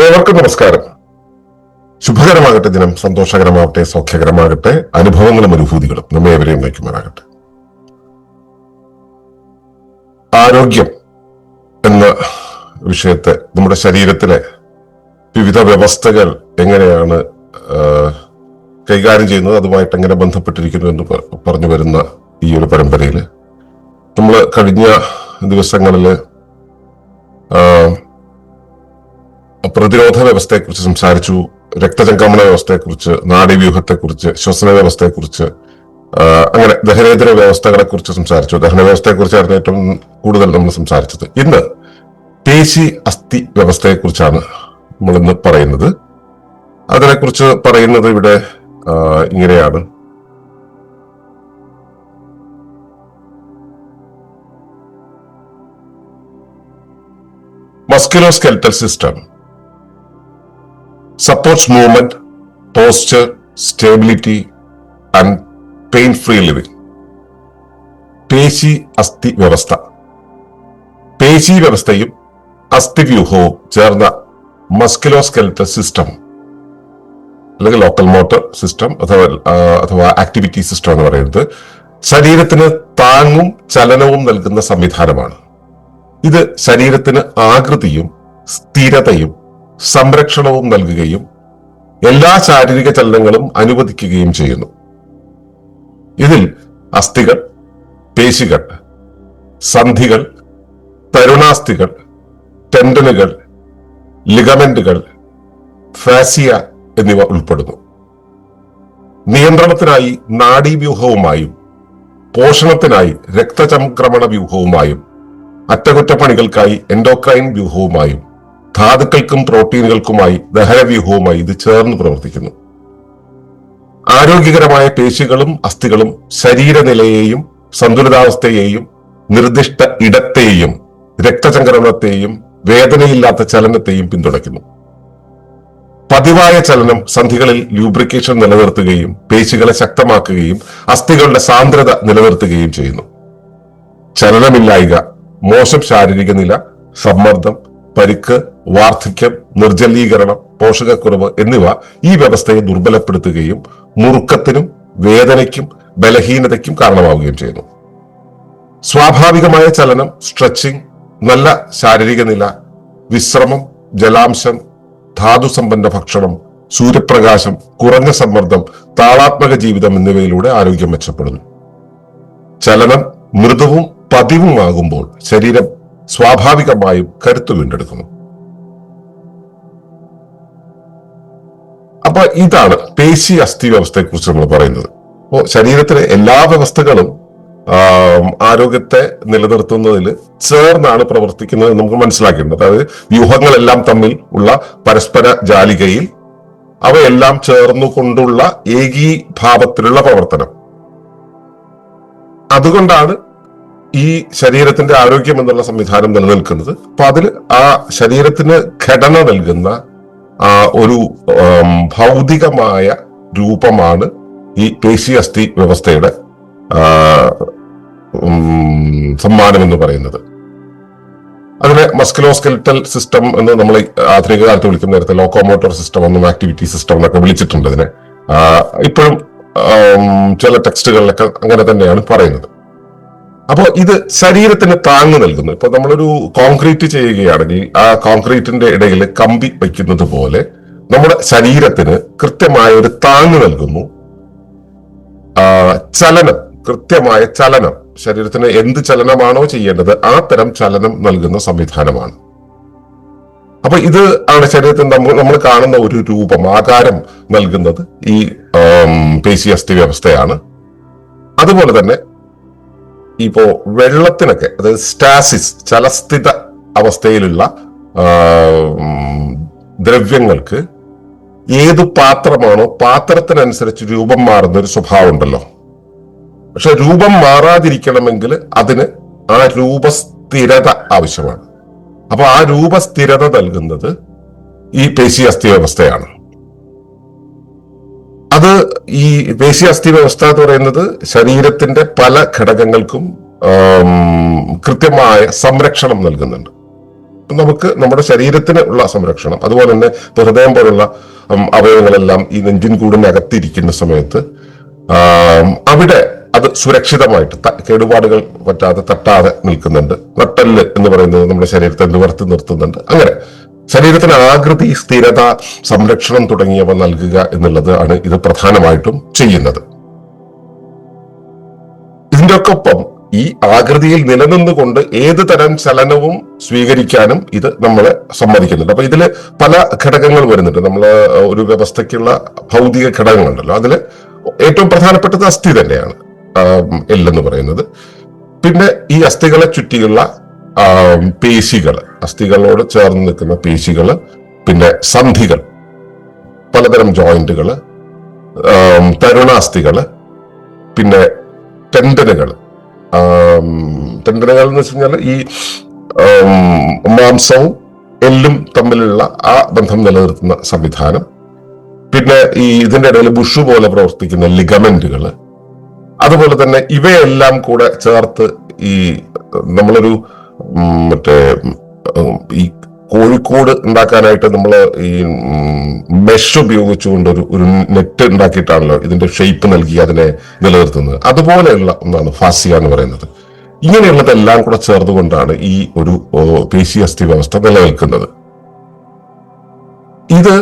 ഏവർക്കും നമസ്കാരം. ശുഭകരമാകട്ടെ ദിനം, സന്തോഷകരമാകട്ടെ, സൗഖ്യകരമാകട്ടെ, അനുഭവങ്ങളും അനുഭൂതികളും നമ്മെ ഏവരെയും നയിക്കുമാറാകട്ടെ. ആരോഗ്യം എന്ന വിഷയത്തെ നമ്മുടെ ശരീരത്തിലെ വിവിധ വ്യവസ്ഥകൾ എങ്ങനെയാണ് കൈകാര്യം ചെയ്യുന്നത്, അതുമായിട്ട് എങ്ങനെ ബന്ധപ്പെട്ടിരിക്കുന്നു എന്ന് പറഞ്ഞു വരുന്ന ഈ ഒരു പരമ്പരയിൽ നമ്മൾ കഴിഞ്ഞ ദിവസങ്ങളിൽ പ്രതിരോധ വ്യവസ്ഥയെക്കുറിച്ച് സംസാരിച്ചു, രക്തചംക്രമണ വ്യവസ്ഥയെക്കുറിച്ച്, നാഡീവ്യൂഹത്തെക്കുറിച്ച്, ശ്വസന വ്യവസ്ഥയെക്കുറിച്ച്, അങ്ങനെ ദഹനേതര വ്യവസ്ഥകളെ കുറിച്ച് സംസാരിച്ചു. ദഹന വ്യവസ്ഥയെക്കുറിച്ചായിരുന്നു ഏറ്റവും കൂടുതൽ നമ്മൾ സംസാരിച്ചത്. ഇന്ന് പേശി അസ്ഥി വ്യവസ്ഥയെക്കുറിച്ചാണ് നമ്മൾ ഇന്ന് പറയുന്നത്. അതിനെക്കുറിച്ച് പറയുന്നത് ഇവിടെ ഇങ്ങനെയാണ്. മസ്കുലോസ്കെലറ്റൽ system supports movement, posture, stability and pain-free living. പേശി അസ്ഥി വ്യവസ്ഥ. പേശി വ്യവസ്ഥയും അസ്ഥിവ്യൂഹവും ചേർന്ന മസ്കുലോസ്കെലറ്റൽ സിസ്റ്റം അല്ലെങ്കിൽ ലോക്കൽ മോട്ടോർ സിസ്റ്റം അഥവാ ആക്ടിവിറ്റി സിസ്റ്റം എന്ന് പറയുന്നത് ശരീരത്തിന് താങ്ങും ചലനവും നൽകുന്ന സംവിധാനമാണ്. ഇത് ശരീരത്തിന് ആകൃതിയും സ്ഥിരതയും സംരക്ഷണവും നൽകുകയും എല്ലാ ശാരീരിക ചലനങ്ങളും അനുവദിക്കുകയും ചെയ്യുന്നു. ഇതിൽ അസ്ഥികൾ, പേശികൾ, സന്ധികൾ, തരുണാസ്ഥികൾ, ടെൻഡനുകൾ, ലിഗമെന്റുകൾ, ഫാസിയ എന്നിവ ഉൾപ്പെടുന്നു. നിയന്ത്രണത്തിനായി നാഡീവ്യൂഹവുമായും പോഷണത്തിനായി രക്തചംക്രമണ വ്യൂഹവുമായും അറ്റകുറ്റപ്പണികൾക്കായി എൻഡോക്രൈൻ വ്യൂഹവുമായും ധാതുക്കൾക്കും പ്രോട്ടീനുകൾക്കുമായി ദഹനവ്യൂഹവുമായി ഇത് ചേർന്ന് പ്രവർത്തിക്കുന്നു. ആരോഗ്യകരമായ പേശികളും അസ്ഥികളും ശരീരനിലയെയും സന്തുലിതാവസ്ഥയെയും നിർദ്ദിഷ്ട ഇടത്തെയും രക്തചംക്രമണത്തെയും വേദനയില്ലാത്ത ചലനത്തെയും പിന്തുണയ്ക്കുന്നു. പതിവായ ചലനം സന്ധികളിൽ ലൂബ്രിക്കേഷൻ നിലനിർത്തുകയും പേശികളെ ശക്തമാക്കുകയും അസ്ഥികളുടെ സാന്ദ്രത നിലനിർത്തുകയും ചെയ്യുന്നു. ചലനമില്ലായ്ക, മോശം ശാരീരിക നില, സമ്മർദ്ദം, പരിക്ക്, വാർദ്ധക്യം, നിർജ്ജലീകരണം, പോഷകക്കുറവ് എന്നിവ ഈ വ്യവസ്ഥയെ ദുർബലപ്പെടുത്തുകയും മുറുക്കത്തിനും വേദനയ്ക്കും ബലഹീനതയ്ക്കും കാരണമാവുകയും ചെയ്യുന്നു. സ്വാഭാവികമായ ചലനം, സ്ട്രെച്ചിങ്, നല്ല ശാരീരിക നില, വിശ്രമം, ജലാംശം, ധാതുസമ്പന്ന ഭക്ഷണം, സൂര്യപ്രകാശം, കുറഞ്ഞ സമ്മർദ്ദം, താളാത്മക ജീവിതം എന്നിവയിലൂടെ ആരോഗ്യം മെച്ചപ്പെടുന്നു. ചലനം മൃദുവും പതിവുമാകുമ്പോൾ ശരീരം സ്വാഭാവികമായും കരുത്തു വീണ്ടെടുക്കുന്നു. അപ്പൊ ഇതാണ് പേശി അസ്ഥി വ്യവസ്ഥയെ കുറിച്ച് നമ്മൾ പറയുന്നത്. അപ്പോ ശരീരത്തിലെ എല്ലാ വ്യവസ്ഥകളും ആരോഗ്യത്തെ നിലനിർത്തുന്നതിൽ ചേർന്നാണ് പ്രവർത്തിക്കുന്നത് നമുക്ക് മനസ്സിലാക്കേണ്ടത്. അതായത് വ്യൂഹങ്ങളെല്ലാം തമ്മിൽ ഉള്ള പരസ്പര ജാലികയിൽ അവയെല്ലാം ചേർന്നുകൊണ്ടുള്ള ഏകീഭാവത്തിലുള്ള പ്രവർത്തനം. അതുകൊണ്ടാണ് ഈ ശരീരത്തിന്റെ ആരോഗ്യം എന്നുള്ള സംവിധാനം നിലനിൽക്കുന്നത്. അപ്പൊ അതിൽ ആ ശരീരത്തിന് ഘടന നൽകുന്ന ഒരു ഭൗതികമായ രൂപമാണ് ഈ പേശി അസ്ഥി വ്യവസ്ഥയുടെ സമ്മാനം എന്ന് പറയുന്നത്. അതിനെ മസ്കുലോസ്കെലറ്റൽ സിസ്റ്റം എന്ന് നമ്മൾ ആധുനിക കാലത്ത് വിളിക്കുന്ന നേരത്തെ ലോക്കോമോട്ടോർ സിസ്റ്റം എന്നും ആക്ടിവിറ്റി സിസ്റ്റം എന്നൊക്കെ വിളിച്ചിട്ടുണ്ട് ഇതിനെ. ഇപ്പോഴും ചില ടെക്സ്റ്റുകളിലൊക്കെ അങ്ങനെ തന്നെയാണ് പറയുന്നത്. അപ്പോൾ ഇത് ശരീരത്തിന് താങ്ങ് നൽകുന്നു. ഇപ്പൊ നമ്മളൊരു കോൺക്രീറ്റ് ചെയ്യുകയാണെങ്കിൽ ആ കോൺക്രീറ്റിന്റെ ഇടയിൽ കമ്പി വയ്ക്കുന്നത് പോലെ നമ്മുടെ ശരീരത്തിന് കൃത്യമായ ഒരു താങ്ങ് നൽകുന്നു. ചലനം, കൃത്യമായ ചലനം, ശരീരത്തിന് എന്ത് ചലനമാണോ ചെയ്യേണ്ടത് ആ തരം ചലനം നൽകുന്ന സംവിധാനമാണ്. അപ്പൊ ഇത് ആണ് ശരീരത്തിന് നമ്മൾ കാണുന്ന ഒരു രൂപം, ആകാരം നൽകുന്നത് ഈ പേശി അസ്ഥി വ്യവസ്ഥയാണ്. അതുപോലെ തന്നെ ഇപ്പോ വെള്ളത്തിനൊക്കെ, അതായത് സ്റ്റാസിസ്, ചലസ്ഥിത അവസ്ഥയിലുള്ള ദ്രവ്യങ്ങൾക്ക് ഏത് പാത്രമാണോ പാത്രത്തിനനുസരിച്ച് രൂപം മാറുന്ന ഒരു സ്വഭാവം ഉണ്ടല്ലോ. പക്ഷെ രൂപം മാറാതിരിക്കണമെങ്കിൽ അതിന് ആ രൂപസ്ഥിരത ആവശ്യമാണ്. അപ്പൊ ആ രൂപസ്ഥിരത നൽകുന്നത് ഈ പേശി അസ്ഥി വ്യവസ്ഥയാണ്. അത് ഈ പേശി അസ്ഥി വ്യവസ്ഥ എന്ന് പറയുന്നത് ശരീരത്തിന്റെ പല ഘടകങ്ങൾക്കും കൃത്യമായ സംരക്ഷണം നൽകുന്നുണ്ട്. നമുക്ക് നമ്മുടെ ശരീരത്തിന് ഉള്ള സംരക്ഷണം, അതുപോലെ തന്നെ ഹൃദയം പോലുള്ള അവയവങ്ങളെല്ലാം ഈ നെഞ്ചിൻ കൂടിനകത്തിരിക്കുന്ന സമയത്ത് അവിടെ അത് സുരക്ഷിതമായിട്ട് കേടുപാടുകൾ പറ്റാതെ തട്ടാതെ നിൽക്കുന്നുണ്ട്. നട്ടെല്ല് എന്ന് പറയുന്നത് നമ്മുടെ ശരീരത്തെ നിവർത്തി നിർത്തുന്നുണ്ട്. അങ്ങനെ ശരീരത്തിന് ആകൃതി, സ്ഥിരത, സംരക്ഷണം തുടങ്ങിയവ നൽകുക എന്നുള്ളത് ആണ് ഇത് പ്രധാനമായിട്ടും ചെയ്യുന്നത്. ഇതിന്റെ ഒപ്പം ഈ ആകൃതിയിൽ നിലനിന്നുകൊണ്ട് ഏത് തരം ചലനവും സ്വീകരിക്കാനും ഇത് നമ്മളെ സമ്മതിക്കുന്നുണ്ട്. അപ്പൊ ഇതില് പല ഘടകങ്ങൾ വരുന്നുണ്ട്. നമ്മള് ഒരു വ്യവസ്ഥയ്ക്കുള്ള ഭൗതിക ഘടകങ്ങളുണ്ടല്ലോ, അതില് ഏറ്റവും പ്രധാനപ്പെട്ടത് അസ്ഥി തന്നെയാണ്, എല്ലെന്ന് പറയുന്നത്. പിന്നെ ഈ അസ്ഥികളെ ചുറ്റിയുള്ള പേശികൾ, അസ്ഥികളോട് ചേർന്ന് നിൽക്കുന്ന പേശികള്, പിന്നെ സന്ധികൾ, പലതരം ജോയിന്റുകള്, തരുണാസ്ഥികള്, പിന്നെ ടെൻഡനുകൾ. ടെൻഡനുകൾ എന്ന് വെച്ച് കഴിഞ്ഞാൽ ഈ മാംസവും എല്ലും തമ്മിലുള്ള ആ ബന്ധം നിലനിർത്തുന്ന സംവിധാനം. പിന്നെ ഈ ഇതിന്റെ ഇടയിൽ ബുഷ് പോലെ പ്രവർത്തിക്കുന്ന ലിഗമെന്റുകള്. അതുപോലെ തന്നെ ഇവയെല്ലാം കൂടെ ചേർത്ത് ഈ നമ്മളൊരു ഈ കോഴിക്കോട് ഉണ്ടാക്കാനായിട്ട് നമ്മൾ ഈ മെഷ് ഉപയോഗിച്ചുകൊണ്ട് ഒരു നെറ്റ് ഉണ്ടാക്കിയിട്ടാണല്ലോ ഇതിന്റെ ഷേപ്പ് നൽകി അതിനെ നിലനിർത്തുന്നത്. അതുപോലെയുള്ള ഒന്നാണ് ഫാസിയ എന്ന് പറയുന്നത്. ഇങ്ങനെയുള്ളതെല്ലാം കൂടെ ചേർന്നുകൊണ്ടാണ് ഈ ഒരു പേശി അസ്ഥി വ്യവസ്ഥ നിലനിൽക്കുന്നത്. ഇത്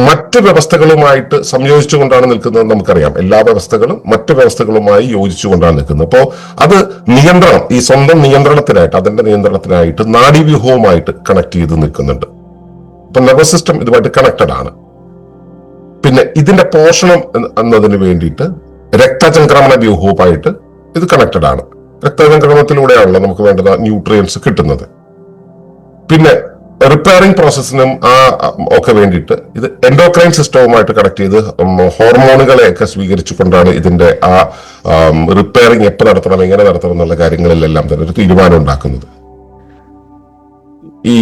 മറ്റ് വ്യവസ്ഥകളുമായിട്ട് സംയോജിച്ചുകൊണ്ടാണ് നിൽക്കുന്നത് നമുക്കറിയാം. എല്ലാ വ്യവസ്ഥകളും മറ്റ് വ്യവസ്ഥകളുമായി യോജിച്ചുകൊണ്ടാണ് നിൽക്കുന്നത്. അപ്പോൾ അത് നിയന്ത്രണം, ഈ സ്വന്തം നിയന്ത്രണത്തിനായിട്ട്, അതിന്റെ നിയന്ത്രണത്തിനായിട്ട് നാഡീവ്യൂഹവുമായിട്ട് കണക്ട് ചെയ്ത് നിൽക്കുന്നുണ്ട്. അപ്പൊ നെർവസ് സിസ്റ്റം ഇതുമായിട്ട് കണക്റ്റഡ് ആണ്. പിന്നെ ഇതിന്റെ പോഷണം എന്നതിന് വേണ്ടിയിട്ട് രക്തചംക്രമണ വ്യൂഹവുമായിട്ട് ഇത് കണക്റ്റഡ് ആണ്. രക്തചംക്രമണത്തിലൂടെയാണല്ലോ നമുക്ക് വേണ്ടത് ന്യൂട്രിയൻസ് കിട്ടുന്നത്. പിന്നെ റിപ്പയറിംഗ് പ്രോസസ്സിനും ഒക്കെ വേണ്ടിയിട്ട് ഇത് എൻഡോക്രൈൻ സിസ്റ്റവുമായിട്ട് കണക്ട് ചെയ്ത് ഹോർമോണുകളെയൊക്കെ സ്വീകരിച്ചുകൊണ്ടാണ് ഇതിന്റെ റിപ്പയറിംഗ് എപ്പോൾ നടത്തണം, എങ്ങനെ നടത്തണം എന്നുള്ള കാര്യങ്ങളിലെല്ലാം തന്നെ ഒരു തീരുമാനം ഉണ്ടാക്കുന്നത്. ഈ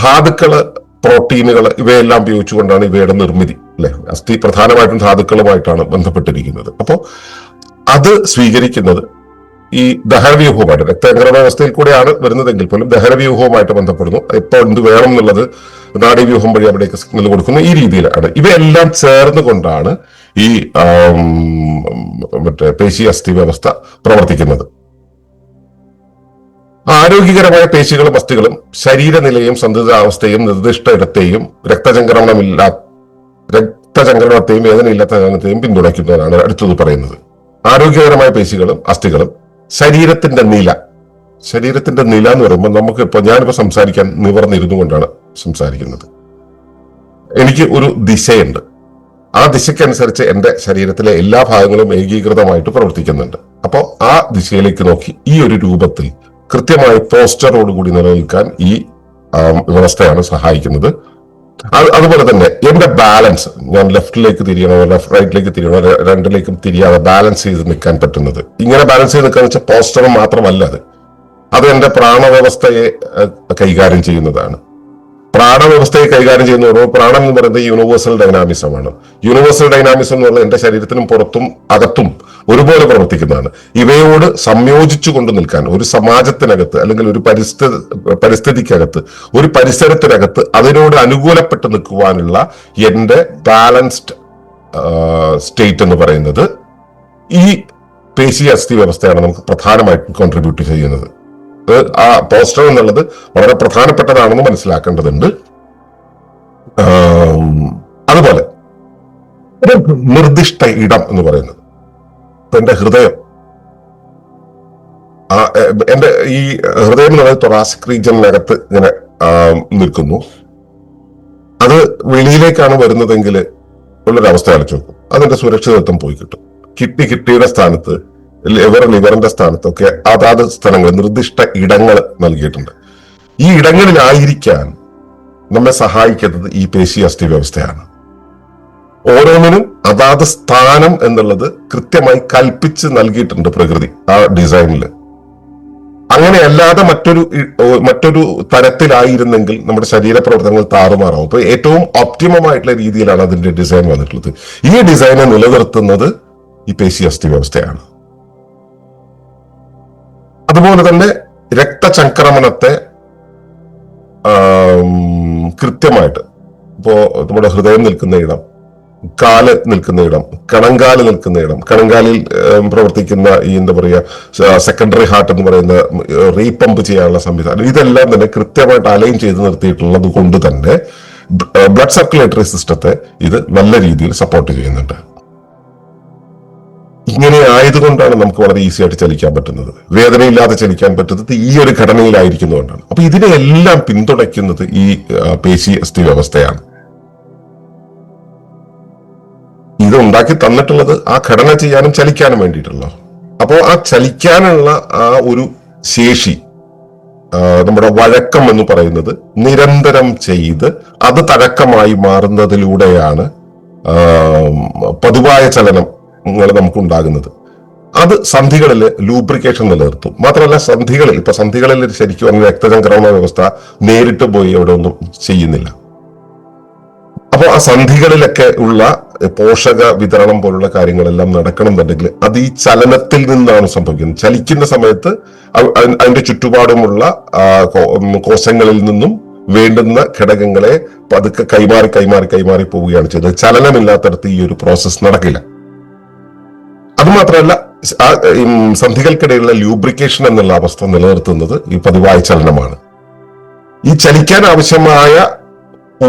ധാതുക്കള്, പ്രോട്ടീനുകൾ, ഇവയെല്ലാം ഉപയോഗിച്ചുകൊണ്ടാണ് ഇവയുടെ നിർമ്മിതി, അല്ലെ? അസ്ഥി പ്രധാനമായിട്ടും ധാതുക്കളുമായിട്ടാണ് ബന്ധപ്പെട്ടിരിക്കുന്നത്. അപ്പോൾ അത് സ്വീകരിക്കുന്നത് ഈ ദഹനവ്യൂഹവുമായിട്ട്, രക്തചംക്രമണ വ്യവസ്ഥയിൽ കൂടെയാണ് വരുന്നതെങ്കിൽ പോലും ദഹനവ്യൂഹവുമായിട്ട് ബന്ധപ്പെടുന്നു. ഇപ്പോൾ എന്ത് വേണം എന്നുള്ളത് നാഡീവ്യൂഹം വഴി അവിടേക്ക് സിഗ്നൽ കൊടുക്കുന്നു. ഈ രീതിയിലാണ് ഇവയെല്ലാം ചേർന്നുകൊണ്ടാണ് ഈ പേശി അസ്ഥി വ്യവസ്ഥ പ്രവർത്തിക്കുന്നത്. ആരോഗ്യകരമായ പേശികളും അസ്ഥികളും ശരീരനിലയും സന്തുലിതാവസ്ഥയും നിർദ്ദിഷ്ട ഇടത്തെയും രക്തചംക്രമണത്തെയും വേദനയില്ലാത്ത ചലനത്തെയും പിന്തുണയ്ക്കുന്നതാണ് അടുത്തത് പറയുന്നത്. ആരോഗ്യകരമായ പേശികളും അസ്ഥികളും ശരീരത്തിന്റെ നില എന്ന് പറയുമ്പോൾ നമുക്ക് ഞാനിപ്പോ സംസാരിക്കാൻ നിവർന്നിരുന്നു കൊണ്ടാണ് സംസാരിക്കുന്നത്. എനിക്ക് ഒരു ദിശയുണ്ട്. ആ ദിശയ്ക്കനുസരിച്ച് എന്റെ ശരീരത്തിലെ എല്ലാ ഭാഗങ്ങളും ഏകീകൃതമായിട്ട് പ്രവർത്തിക്കുന്നുണ്ട്. അപ്പോൾ ആ ദിശയിലേക്ക് നോക്കി ഈ ഒരു രൂപത്തിൽ കൃത്യമായി പോസ്റ്ററോടുകൂടി നിലനിൽക്കാൻ ഈ വ്യവസ്ഥയാണ് സഹായിക്കുന്നത്. അതുപോലെ തന്നെ എന്റെ ബാലൻസ്, ഞാൻ ലെഫ്റ്റിലേക്ക് തിരിയണോ റൈറ്റിലേക്ക് തിരിയണോ, രണ്ടിലേക്കും തിരിയാതെ ബാലൻസ് ചെയ്ത് നിൽക്കാൻ പറ്റുന്നത്. ഇങ്ങനെ ബാലൻസ് ചെയ്ത് നിൽക്കാന്ന് വെച്ചാൽ പോസ്റ്റർ മാത്രമല്ല, അത് എന്റെ പ്രാണവ്യവസ്ഥയെ കൈകാര്യം ചെയ്യുന്നതാണ്. പ്രാണവ്യവസ്ഥയെ കൈകാര്യം ചെയ്യുന്ന പ്രാണം എന്ന് പറയുന്നത് യൂണിവേഴ്സൽ ഡൈനാമിസമാണ്. യൂണിവേഴ്സൽ ഡൈനാമിസം എന്ന് പറഞ്ഞാൽ എന്റെ ശരീരത്തിനും പുറത്തും അകത്തും ഒരുപോലെ പ്രവർത്തിക്കുന്നതാണ്. ഇവയോട് സംയോജിച്ചു കൊണ്ട് നിൽക്കാൻ ഒരു സമാജത്തിനകത്ത് അല്ലെങ്കിൽ ഒരു പരിസ്ഥിതിക്കകത്ത്, ഒരു പരിസരത്തിനകത്ത് അതിനോട് അനുകൂലപ്പെട്ട് നിൽക്കുവാനുള്ള എന്റെ ബാലൻസ്ഡ് സ്റ്റേറ്റ് എന്ന് പറയുന്നത് ഈ പേശി അസ്ഥി വ്യവസ്ഥയാണ് നമുക്ക് പ്രധാനമായിട്ടും കോൺട്രിബ്യൂട്ട് ചെയ്യുന്നത്. ആ പോസ്റ്റർ എന്നുള്ളത് വളരെ പ്രധാനപ്പെട്ടതാണെന്ന് മനസ്സിലാക്കേണ്ടതുണ്ട്. അതുപോലെ ഒരു നിർദ്ദിഷ്ട ഇടം എന്ന് പറയുന്നത്, ഇപ്പൊ എന്റെ ഹൃദയം, എന്റെ ഈ ഹൃദയം എന്ന് പറയുന്നത് തൊറാസിക് റീജിയനിനകത്ത് ഇങ്ങനെ നിൽക്കുന്നു. അത് വെളിയിലേക്കാണ് വരുന്നതെങ്കിൽ ഉള്ളൊരവസ്ഥ ആലോചിച്ച് നോക്കും. അതിന്റെ സുരക്ഷിതത്വം പോയി കിട്ടും. കിഡ്നിയുടെ സ്ഥാനത്ത്, ലിവറിന്റെ സ്ഥാനത്തൊക്കെ അതാത് സ്ഥലങ്ങൾ, നിർദ്ദിഷ്ട ഇടങ്ങൾ നൽകിയിട്ടുണ്ട്. ഈ ഇടങ്ങളിലായിരിക്കാൻ നമ്മെ സഹായിക്കുന്നത് ഈ പേശി അസ്ഥി വ്യവസ്ഥയാണ്. ഓരോന്നിനും അതാത് സ്ഥാനം എന്നുള്ളത് കൃത്യമായി കൽപ്പിച്ച് നൽകിയിട്ടുണ്ട് പ്രകൃതി ആ ഡിസൈനിൽ. അങ്ങനെയല്ലാതെ മറ്റൊരു തരത്തിലായിരുന്നെങ്കിൽ നമ്മുടെ ശരീരപ്രവർത്തനങ്ങൾ താറുമാറാവും. അപ്പൊ ഏറ്റവും ഒപ്റ്റിമം ആയിട്ടുള്ള രീതിയിലാണ് അതിന്റെ ഡിസൈൻ വന്നിട്ടുള്ളത്. ഈ ഡിസൈനെ നിലനിർത്തുന്നത് ഈ പേശി അസ്ഥി വ്യവസ്ഥയാണ്. അതുപോലെ തന്നെ രക്തചംക്രമണത്തെ കൃത്യമായിട്ട് ഇപ്പോ നമ്മുടെ ഹൃദയം നിൽക്കുന്ന ഇടം, കാല് നിൽക്കുന്ന ഇടം, കണങ്കാല് നിൽക്കുന്ന ഇടം, കണങ്കാലിൽ പ്രവർത്തിക്കുന്ന ഈ എന്താ പറയുക സെക്കൻഡറി ഹാർട്ട് എന്ന് പറയുന്ന റീപമ്പ് ചെയ്യാനുള്ള സംവിധാനം, ഇതെല്ലാം തന്നെ കൃത്യമായിട്ട് അലൈൻ ചെയ്ത് നിർത്തിയിട്ടുള്ളത് കൊണ്ട് തന്നെ ബ്ലഡ് സർക്കുലേറ്ററി സിസ്റ്റത്തെ ഇത് നല്ല രീതിയിൽ സപ്പോർട്ട് ചെയ്യുന്നുണ്ട്. ഇങ്ങനെ ആയതുകൊണ്ടാണ് നമുക്ക് വളരെ ഈസി ആയിട്ട് ചലിക്കാൻ പറ്റുന്നത്, വേദനയില്ലാതെ ചലിക്കാൻ പറ്റുന്നത് ഈ ഒരു ഘടനയിലായിരിക്കുന്നതുകൊണ്ടാണ്. അപ്പൊ ഇതിനെല്ലാം പിന്തുണയ്ക്കുന്നത് ഈ പേശി അസ്ഥി വ്യവസ്ഥയാണ്. ഇത് ഉണ്ടാക്കി തന്നിട്ടുള്ളത് ആ ഘടന ചെയ്യാനും ചലിക്കാനും വേണ്ടിയിട്ടുള്ള. അപ്പോൾ ആ ചലിക്കാനുള്ള ആ ഒരു ശേഷി, നമ്മുടെ വഴക്കം എന്ന് പറയുന്നത് നിരന്തരം ചെയ്ത് അത് തഴക്കമായി മാറുന്നതിലൂടെയാണ് പതിവായ ചലനങ്ങൾ നമുക്ക് ഉണ്ടാകുന്നത്. അത് സന്ധികളിൽ ലൂബ്രിക്കേഷൻ നിലനിർത്തും. മാത്രമല്ല സന്ധികളിൽ ശരിക്കും പറഞ്ഞ രക്തചംക്രമണ വ്യവസ്ഥ നേരിട്ട് പോയി അവിടെ ഒന്നും ചെയ്യുന്നില്ല. അപ്പോൾ ആ സന്ധികളിലൊക്കെ ഉള്ള പോഷക വിതരണം പോലുള്ള കാര്യങ്ങളെല്ലാം നടക്കണമെന്നുണ്ടെങ്കിൽ അത് ഈ ചലനത്തിൽ നിന്നാണ് സംഭവിക്കുന്നത്. ചലിക്കുന്ന സമയത്ത് അതിന്റെ ചുറ്റുപാടുമുള്ള കോശങ്ങളിൽ നിന്നും വേണ്ടുന്ന ഘടകങ്ങളെ പതുക്കെ കൈമാറി പോവുകയാണ് ചെയ്തത്. ചലനമില്ലാത്തടത്ത് ഈ ഒരു പ്രോസസ് നടക്കില്ല. അതുമാത്രമല്ല സന്ധികൾക്കിടയിലുള്ള ലൂബ്രിക്കേഷൻ എന്നുള്ള അവസ്ഥ നിലനിർത്തുന്നത് ഈ പതിവായ ചലനമാണ്. ഈ ചലിക്കാൻ ആവശ്യമായ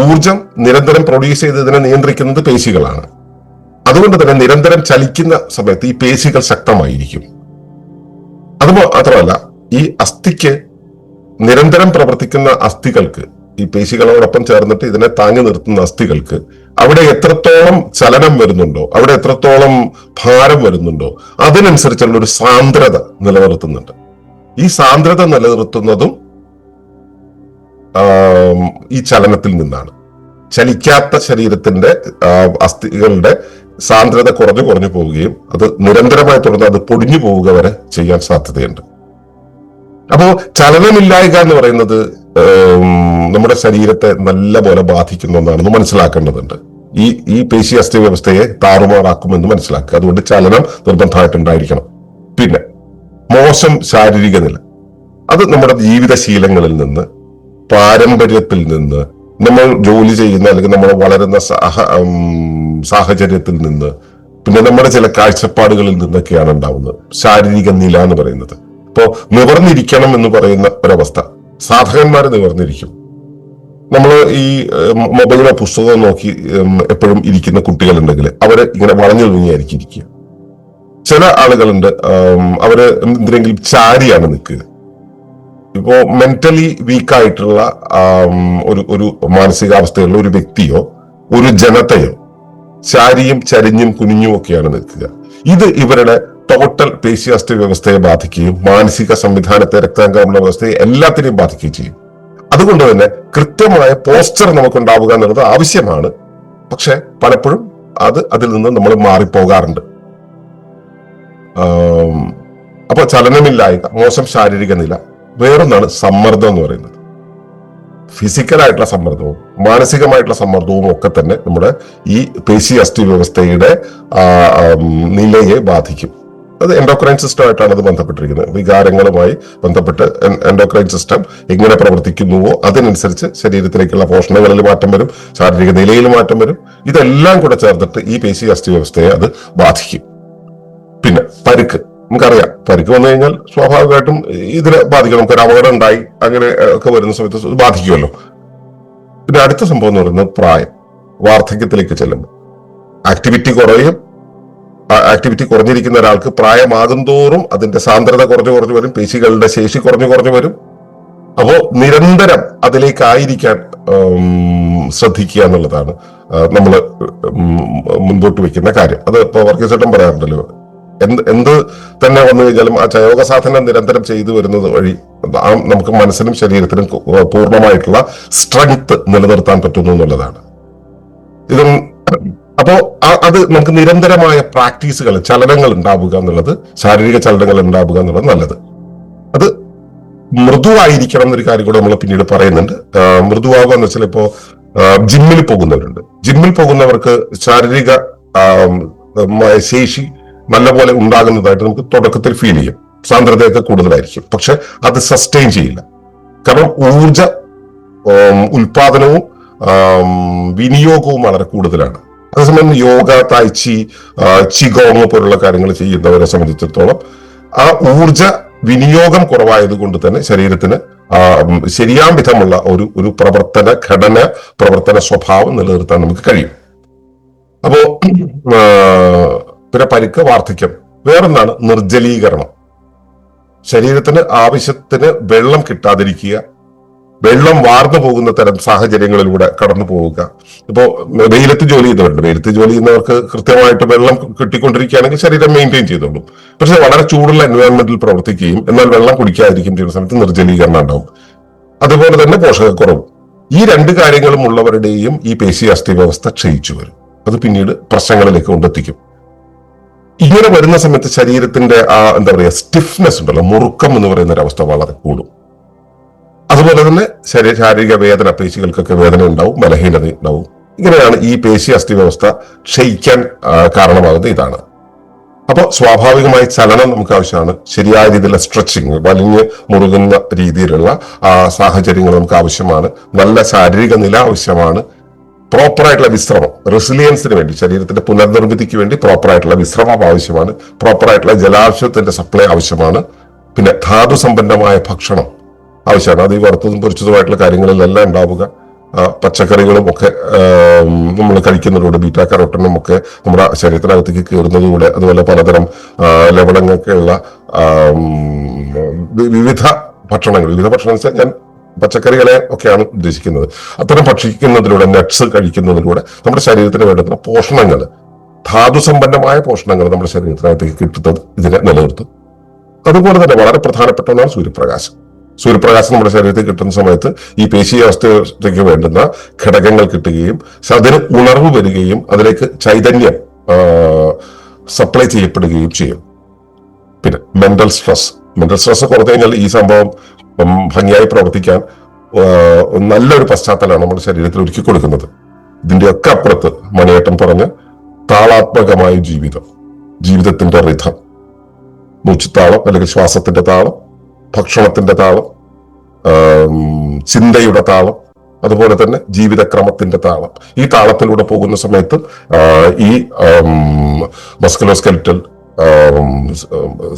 ഊർജം നിരന്തരം പ്രൊഡ്യൂസ് ചെയ്തതിനെ നിയന്ത്രിക്കുന്നത് പേശികളാണ്. അതുകൊണ്ട് തന്നെ നിരന്തരം ചലിക്കുന്ന സമയത്ത് ഈ പേശികൾ ശക്തമായിരിക്കും. അത് മാത്രമല്ല ഈ അസ്ഥിക്ക് നിരന്തരം പ്രവർത്തിക്കുന്ന അസ്ഥികൾക്ക്, ഈ പേശികളോടൊപ്പം ചേർന്നിട്ട് ഇതിനെ താങ്ങി നിർത്തുന്ന അസ്ഥികൾക്ക് അവിടെ എത്രത്തോളം ചലനം വരുന്നുണ്ടോ, അവിടെ എത്രത്തോളം ഭാരം വരുന്നുണ്ടോ അതിനനുസരിച്ചുള്ള ഒരു സാന്ദ്രത നിലനിർത്തുന്നുണ്ട്. ഈ സാന്ദ്രത നിലനിർത്തുന്നതും ഈ ചലനത്തിൽ നിന്നാണ്. ചലിക്കാത്ത ശരീരത്തിന്റെ അസ്ഥികളുടെ സാന്ദ്രത കുറഞ്ഞു പോവുകയും അത് നിരന്തരമായി തുടർന്ന് അത് പൊടിഞ്ഞു പോവുക വരെ ചെയ്യാൻ സാധ്യതയുണ്ട്. അപ്പോ ചലനമില്ലായ്ക എന്ന് പറയുന്നത് നമ്മുടെ ശരീരത്തെ നല്ല പോലെ ബാധിക്കുന്ന ഒന്നാണെന്ന് മനസ്സിലാക്കേണ്ടതുണ്ട്. ഈ പേശി അസ്ഥി വ്യവസ്ഥയെ താറുമാറാക്കുമെന്ന് മനസ്സിലാക്കുക. അതുകൊണ്ട് ചലനം നിർബന്ധമായിട്ടുണ്ടായിരിക്കണം. പിന്നെ മോശം ശാരീരിക നില, അത് നമ്മുടെ ജീവിതശീലങ്ങളിൽ നിന്ന്, പാരമ്പര്യത്തിൽ നിന്ന്, നമ്മൾ ജോലി ചെയ്യുന്ന അല്ലെങ്കിൽ നമ്മൾ വളരുന്ന സാഹചര്യത്തിൽ നിന്ന്, പിന്നെ നമ്മുടെ ചില കാഴ്ചപ്പാടുകളിൽ നിന്നൊക്കെയാണ് ഉണ്ടാവുന്നത് ശാരീരിക നില എന്ന് പറയുന്നത്. ഇപ്പോ നിവർന്നിരിക്കണം എന്ന് പറയുന്ന ഒരവസ്ഥ, സാധകന്മാര് നിവർന്നിരിക്കും. നമ്മൾ ഈ മൊബൈലോ പുസ്തകമോ നോക്കി എപ്പോഴും ഇരിക്കുന്ന കുട്ടികളുണ്ടെങ്കിൽ അവര് ഇങ്ങനെ വളഞ്ഞു തൂങ്ങിയായിരിക്കും ഇരിക്കുക. ചില ആളുകളുണ്ട് അവര് എന്തിനെങ്കിലും ചാരിയാണ് നിൽക്കുക. ഇപ്പോ മെന്റലി വീക്കായിട്ടുള്ള ഒരു മാനസികാവസ്ഥയുള്ള ഒരു വ്യക്തിയോ ഒരു ജനതയോ ചാരിയും ചരിഞ്ഞും കുനിഞ്ഞും ഒക്കെയാണ് നിൽക്കുക. ഇത് ഇവരുടെ ടോട്ടൽ പേശി അസ്ഥി വ്യവസ്ഥയെ ബാധിക്കുകയും മാനസിക സംവിധാനത്തെ, രക്തചംക്രമണ വ്യവസ്ഥയെ എല്ലാത്തിനെയും ബാധിക്കുകയും ചെയ്യും. അതുകൊണ്ട് തന്നെ കൃത്യമായ പോസ്ചർ നമുക്കുണ്ടാവുക എന്നുള്ളത് ആവശ്യമാണ്. പക്ഷെ പലപ്പോഴും അതിൽ നിന്ന് നമ്മൾ മാറിപ്പോകാറുണ്ട്. അപ്പൊ ചലനമില്ലായ്മ, മോശം ശാരീരിക നില. വേറൊന്നാണ് സമ്മർദ്ദം എന്ന് പറയുന്നത്. ഫിസിക്കലായിട്ടുള്ള സമ്മർദ്ദവും മാനസികമായിട്ടുള്ള സമ്മർദ്ദവും ഒക്കെ തന്നെ നമ്മുടെ ഈ പേശി അസ്ഥി വ്യവസ്ഥയുടെ നിലയെ ബാധിക്കും. അത് എൻഡോക്രൈൻ സിസ്റ്റമായിട്ടാണ് അത് ബന്ധപ്പെട്ടിരിക്കുന്നത്. വികാരങ്ങളുമായി ബന്ധപ്പെട്ട് എൻഡോക്രൈൻ സിസ്റ്റം എങ്ങനെ പ്രവർത്തിക്കുന്നുവോ അതിനനുസരിച്ച് ശരീരത്തിലേക്കുള്ള പോഷണങ്ങളിൽ മാറ്റം വരും, ശാരീരിക നിലയിൽ മാറ്റം വരും. ഇതെല്ലാം കൂടെ ചേർന്നിട്ട് ഈ പേശി അസ്ഥി വ്യവസ്ഥയെ അത് ബാധിക്കും. പിന്നെ പരുക്ക്, നമുക്കറിയാം പരുക്ക് വന്നു കഴിഞ്ഞാൽ സ്വാഭാവികമായിട്ടും ഇതിനെ ബാധിക്കും. നമുക്കൊരു അപകടം ഉണ്ടായി അങ്ങനെ ഒക്കെ വരുന്ന സമയത്ത് ബാധിക്കുമല്ലോ. പിന്നെ അടുത്ത സംഭവം എന്ന് പറയുന്നത് പ്രായം, വാർദ്ധക്യത്തിലേക്ക് ചെല്ലുമ്പോൾ ആക്ടിവിറ്റി കുറയും. ആക്ടിവിറ്റി കുറഞ്ഞിരിക്കുന്ന ഒരാൾക്ക് പ്രായമാകും തോറും അതിന്റെ സാന്ദ്രത കുറഞ്ഞു വരും, പേശികളുടെ ശേഷി കുറഞ്ഞു വരും. അപ്പോ നിരന്തരം അതിലേക്കായിരിക്കാൻ ശ്രദ്ധിക്കുക എന്നുള്ളതാണ് നമ്മൾ മുൻപോട്ട് വെക്കുന്ന കാര്യം. അത് ഇപ്പൊ വർഗീസേട്ടൻ പറയാറുണ്ടല്ലോ, എന്ത് തന്നെ വന്നു കഴിഞ്ഞാലും ആ ചയോഗ സാധനം നിരന്തരം ചെയ്തു വരുന്നത് വഴി നമുക്ക് മനസ്സിനും ശരീരത്തിനും പൂർണ്ണമായിട്ടുള്ള സ്ട്രെങ്ത് നിലനിർത്താൻ പറ്റുന്നു എന്നുള്ളതാണ്. അപ്പോ അത് നമുക്ക് നിരന്തരമായ പ്രാക്ടീസുകൾ, ചലനങ്ങൾ ഉണ്ടാവുക എന്നുള്ളത്, ശാരീരിക ചലനങ്ങൾ ഉണ്ടാവുക എന്നുള്ളത് നല്ലത്. അത് മൃദുവായിരിക്കണം എന്നൊരു കാര്യം കൂടെ നമ്മൾ പിന്നീട് പറയുന്നുണ്ട്. മൃദുവാകുക എന്ന് വെച്ചാൽ ഇപ്പോ ജിമ്മിൽ പോകുന്നവരുണ്ട്. ജിമ്മിൽ പോകുന്നവർക്ക് ശാരീരിക ശേഷി നല്ലപോലെ ഉണ്ടാകുന്നതായിട്ട് നമുക്ക് തുടക്കത്തിൽ ഫീൽ ചെയ്യും. സാന്ദ്രതയൊക്കെ കൂടുതലായിരിക്കും. പക്ഷെ അത് സസ്റ്റെയിൻ ചെയ്യില്ല. കാരണം ഊർജ ഉൽപാദനവും വിനിയോഗവും വളരെ കൂടുതലാണ്. അതേസമയം യോഗ, തായ്ചി, ചിഗോങ് പോലുള്ള കാര്യങ്ങൾ ചെയ്യുന്നവരെ സംബന്ധിച്ചിടത്തോളം ആ ഊർജ വിനിയോഗം കുറവായതുകൊണ്ട് തന്നെ ശരീരത്തിന് ശരിയാം വിധമുള്ള ഒരു പ്രവർത്തന ഘടന, പ്രവർത്തന സ്വഭാവം നിലനിർത്താൻ നമുക്ക് കഴിയും. അപ്പോ പിന്നെ പരിക്ക്, വാർദ്ധക്യം. വേറൊന്നാണ് നിർജ്ജലീകരണം. ശരീരത്തിന് ആവശ്യത്തിന് വെള്ളം കിട്ടാതിരിക്കുക, വെള്ളം വാർന്നു പോകുന്ന തരം സാഹചര്യങ്ങളിലൂടെ കടന്നു പോവുക. ഇപ്പോ വെയിലത്ത് ജോലി ചെയ്യുന്നവരുണ്ട്. വെയിലത്ത് ജോലി ചെയ്യുന്നവർക്ക് കൃത്യമായിട്ട് വെള്ളം കിട്ടിക്കൊണ്ടിരിക്കുകയാണെങ്കിൽ ശരീരം മെയിൻറ്റെയിൻ ചെയ്തോളൂ. പക്ഷെ വളരെ ചൂടുള്ള എൻവയോൺമെന്റിൽ പ്രവർത്തിക്കുകയും എന്നാൽ വെള്ളം കുടിക്കാതിരിക്കും ചെയ്യുന്ന സമയത്ത് നിർജ്ജലീകരണം ഉണ്ടാവും. അതുപോലെ തന്നെ പോഷകക്കുറവ്. ഈ രണ്ട് കാര്യങ്ങളും ഉള്ളവരുടെയും ഈ പേശി അസ്ഥി വ്യവസ്ഥ ക്ഷയിച്ചു വരും. അത് പിന്നീട് പ്രശ്നങ്ങളിലേക്ക് കൊണ്ടെത്തിക്കും. ഇങ്ങനെ വരുന്ന സമയത്ത് ശരീരത്തിന്റെ എന്താ പറയുക, സ്റ്റിഫ്നെസ് ഉണ്ടല്ലോ, മുറുക്കം എന്ന് പറയുന്ന ഒരു അവസ്ഥ വളരെ കൂടും. അതുപോലെ തന്നെ ശാരീരിക വേദന, പേശികൾക്കൊക്കെ വേദന ഉണ്ടാവും, ബലഹീനത ഉണ്ടാവും. ഇങ്ങനെയാണ് ഈ പേശി അസ്ഥി വ്യവസ്ഥ ക്ഷയിക്കാൻ കാരണമാകുന്നത് ഇതാണ്. അപ്പോൾ സ്വാഭാവികമായി ചലനം നമുക്ക് ആവശ്യമാണ്. ശരിയായ രീതിയിലുള്ള സ്ട്രെച്ചിങ്, വലിഞ്ഞ് മുറുകുന്ന രീതിയിലുള്ള സാഹചര്യങ്ങൾ നമുക്ക് ആവശ്യമാണ്. നല്ല ശാരീരിക നില ആവശ്യമാണ്. പ്രോപ്പറായിട്ടുള്ള വിശ്രമം, റെസിലിയൻസിന് വേണ്ടി, ശരീരത്തിന്റെ പുനർനിർമ്മിതിക്ക് വേണ്ടി പ്രോപ്പറായിട്ടുള്ള വിശ്രമം ആവശ്യമാണ്. പ്രോപ്പറായിട്ടുള്ള ജലാംശത്തിന്റെ സപ്ലൈ ആവശ്യമാണ്. പിന്നെ ധാതു സമ്പന്നമായ ഭക്ഷണം ആവശ്യമാണ്. അത് ഈ വറുത്തതും പൊരിച്ചതുമായിട്ടുള്ള കാര്യങ്ങളിലെല്ലാം ഉണ്ടാവുക. പച്ചക്കറികളും ഒക്കെ നമ്മൾ കഴിക്കുന്നതിലൂടെ ബീറ്റാ കരോട്ടിനും ഒക്കെ നമ്മുടെ ശരീരത്തിനകത്തേക്ക് കയറുന്നതുകൂടെ, അതുപോലെ പലതരം ലവണങ്ങൾക്കുള്ള വിവിധ ഭക്ഷണങ്ങൾ വെച്ചാൽ ഞാൻ പച്ചക്കറികളെ ഒക്കെയാണ് ഉദ്ദേശിക്കുന്നത്. അത്തരം ഭക്ഷിക്കുന്നതിലൂടെ, നട്ട്സ് കഴിക്കുന്നതിലൂടെ നമ്മുടെ ശരീരത്തിന് വേണ്ടുന്ന പോഷണങ്ങൾ, ധാതുസമ്പന്നമായ പോഷണങ്ങൾ നമ്മുടെ ശരീരത്തിനകത്തേക്ക് കിട്ടുന്നത് ഇതിനെ നിലനിർത്തും. അതുപോലെ തന്നെ വളരെ പ്രധാനപ്പെട്ട ഒന്നാണ് സൂര്യപ്രകാശം. സൂര്യപ്രകാശം നമ്മുടെ ശരീരത്തിൽ കിട്ടുന്ന സമയത്ത് ഈ പേശി അവസ്ഥയ്ക്ക് വേണ്ടുന്ന ഘടകങ്ങൾ കിട്ടുകയും അതിന് ഉണർവ് വരികയും അതിലേക്ക് ചൈതന്യം സപ്ലൈ ചെയ്യപ്പെടുകയും ചെയ്യും. പിന്നെ മെന്റൽ സ്ട്രെസ് കുറഞ്ഞു കഴിഞ്ഞാൽ ഈ സംഭവം ഭംഗിയായി പ്രവർത്തിക്കാൻ നല്ലൊരു പശ്ചാത്തലമാണ് നമ്മുടെ ശരീരത്തിൽ ഒരുക്കി കൊടുക്കുന്നത്. ഇതിന്റെയൊക്കെ അപ്പുറത്ത് മണിയേട്ടൻ പറഞ്ഞ താളാത്മകമായ ജീവിതത്തിന്റെ റിഥം, മൂച്ചുതാളം അല്ലെങ്കിൽ ശ്വാസത്തിന്റെ താളം, ഭക്ഷണത്തിന്റെ താളം, ചിന്തയുടെ താളം, അതുപോലെ തന്നെ ജീവിതക്രമത്തിന്റെ താളം. ഈ താളത്തിലൂടെ പോകുന്ന സമയത്ത് ഈ മസ്കുലോസ്കെലിറ്റൽ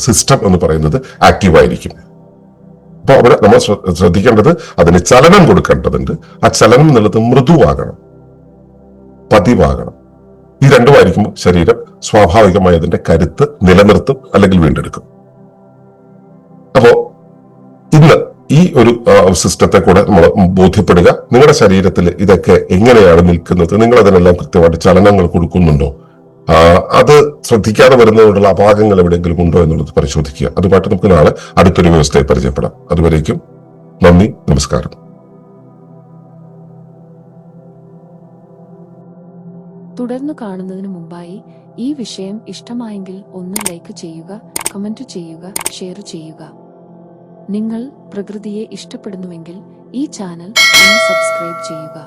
സിസ്റ്റം എന്ന് പറയുന്നത് ആക്റ്റീവായിരിക്കും. അപ്പൊ അവിടെ നമ്മൾ ശ്രദ്ധിക്കേണ്ടത് അതിന് ചലനം കൊടുക്കേണ്ടതുണ്ട്. ആ ചലനം എന്നുള്ളത് മൃദുവാകണം, പതിവാകണം. ഈ രണ്ടുമായിരിക്കുമ്പോൾ ശരീരം സ്വാഭാവികമായി അതിന്റെ കരുത്ത് നിലനിർത്തും അല്ലെങ്കിൽ വീണ്ടെടുക്കും. അപ്പോ ഇന്ന് ഈ ഒരു സിസ്റ്റത്തെ കൂടെ നമ്മൾ ബോധ്യപ്പെടുക. നിങ്ങളുടെ ശരീരത്തിൽ ഇതൊക്കെ എങ്ങനെയാണ് നിൽക്കുന്നത്, നിങ്ങൾ അതിനെല്ലാം കൃത്യമായിട്ട് ചലനങ്ങൾ കൊടുക്കുന്നുണ്ടോ, അത് ശ്രദ്ധിക്കാതെ വരുന്നതുകൊണ്ടുള്ള അപാകങ്ങൾ എവിടെയെങ്കിലും ഉണ്ടോ എന്നുള്ളത് പരിശോധിക്കുക. അതുമായിട്ട് നമുക്ക് നാളെ അടുത്തൊരു വ്യവസ്ഥയെ പരിചയപ്പെടാം. അതുവരേക്കും നന്ദി, നമസ്കാരം. തുടർന്ന് കാണുന്നതിന് മുമ്പായി ഈ വിഷയം ഇഷ്ടമായെങ്കിൽ ഒന്ന് ലൈക്ക് ചെയ്യുക, കമന്റ് ചെയ്യുക, ഷെയർ ചെയ്യുക. നിങ്ങൾ പ്രകൃതിയെ ഇഷ്ടപ്പെടുന്നുവെങ്കിൽ ഈ ചാനൽ ഒന്ന് സബ്സ്ക്രൈബ് ചെയ്യുക.